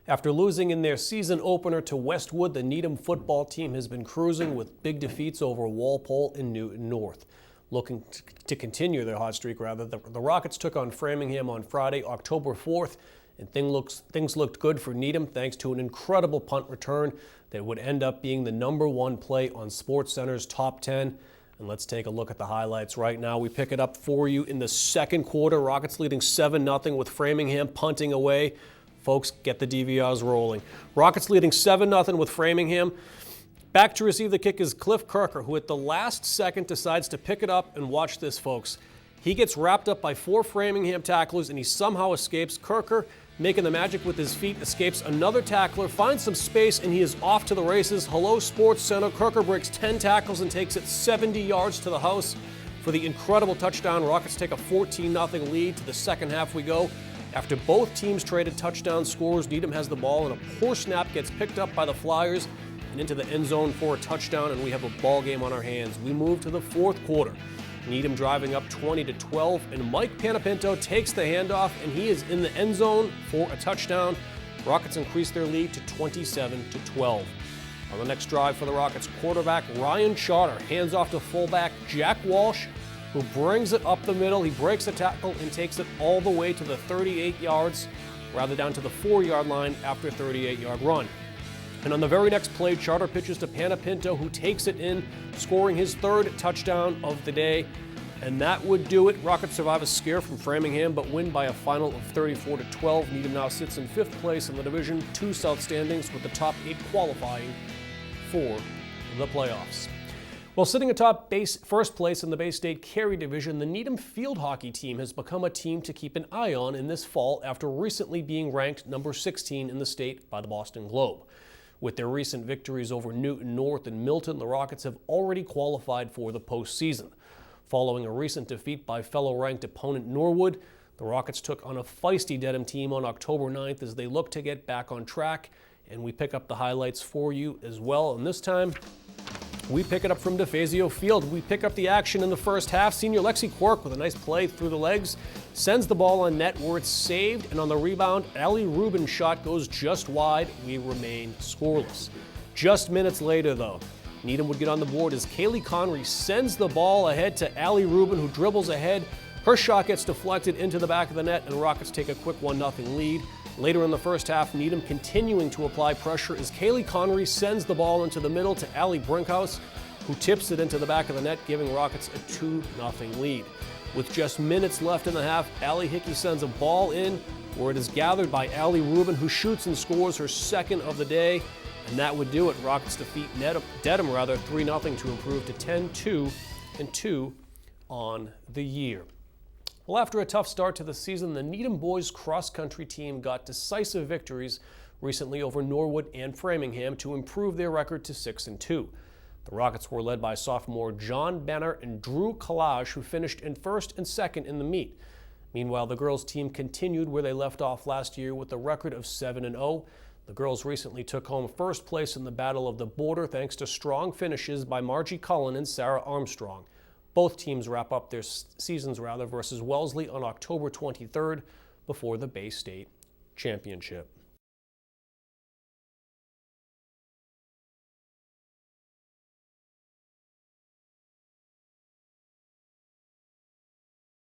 After losing in their season opener to Westwood, the Needham football team has been cruising with big defeats over Walpole and Newton North. Looking to continue their hot streak, the Rockets took on Framingham on Friday, October 4th, and things looked good for Needham thanks to an incredible punt return that would end up being the #1 play on SportsCenter's top 10. And let's take a look at the highlights right now. We pick it up for you in the second quarter. Rockets leading 7-0 with Framingham punting away. Folks, get the DVRs rolling. Rockets leading 7-0 with Framingham. Back to receive the kick is Cliff Kirker, who at the last second decides to pick it up, and watch this, folks. He gets wrapped up by 4 Framingham tacklers, and he somehow escapes. Kirker, making the magic with his feet, escapes another tackler, finds some space, and he is off to the races. Hello, Sports Center. Kirker breaks 10 tackles and takes it 70 yards to the house for the incredible touchdown. Rockets take a 14-0 lead. To the second half we go. After both teams traded touchdown scores, Needham has the ball, and a poor snap gets picked up by the Flyers and into the end zone for a touchdown, and we have a ball game on our hands. We move to the fourth quarter. Needham driving up 20-12, and Mike Panapinto takes the handoff, and he is in the end zone for a touchdown. Rockets increase their lead to 27-12. On the next drive for the Rockets, quarterback Ryan Charter hands off to fullback Jack Walsh, who brings it up the middle. He breaks a tackle and takes it all the way to the 38 yards, down to the 4-yard line after a 38-yard run. And on the very next play, Charter pitches to Panapinto, who takes it in, scoring his 3rd touchdown of the day. And that would do it. Rockets survive a scare from Framingham, but win by a final of 34-12. Needham now sits in 5th place in the Division II South standings, with the top 8 qualifying for the playoffs. While sitting atop first place in the Bay State Carey Division, the Needham field hockey team has become a team to keep an eye on in this fall after recently being ranked number 16 in the state by the Boston Globe. With their recent victories over Newton North and Milton, the Rockets have already qualified for the postseason. Following a recent defeat by fellow-ranked opponent Norwood, the Rockets took on a feisty Dedham team on October 9th as they look to get back on track, and we pick up the highlights for you as well. And this time, we pick it up from DeFazio Field. We pick up the action in the first half. Senior Lexi Quirk, with a nice play through the legs, sends the ball on net where it's saved, and on the rebound, Allie Rubin's shot goes just wide. We remain scoreless. Just minutes later, though, Needham would get on the board as Kaylee Connery sends the ball ahead to Allie Rubin, who dribbles ahead. Her shot gets deflected into the back of the net, and the Rockets take a quick 1-0 lead. Later in the first half, Needham continuing to apply pressure as Kaylee Connery sends the ball into the middle to Allie Brinkhouse, who tips it into the back of the net, giving Rockets a 2-0 lead. With just minutes left in the half, Allie Hickey sends a ball in where it is gathered by Allie Rubin, who shoots and scores her 2nd of the day, and that would do it. Rockets defeat Dedham 3-0 to improve to 10-2 on the year. Well, after a tough start to the season, the Needham boys cross-country team got decisive victories recently over Norwood and Framingham to improve their record to 6-2. The Rockets were led by sophomore John Benner and Drew Collage, who finished in 1st and 2nd in the meet. Meanwhile, the girls' team continued where they left off last year with a record of 7-0. The girls recently took home 1st place in the Battle of the Border thanks to strong finishes by Margie Cullen and Sarah Armstrong. Both teams wrap up their seasons versus Wellesley on October 23rd before the Bay State Championship.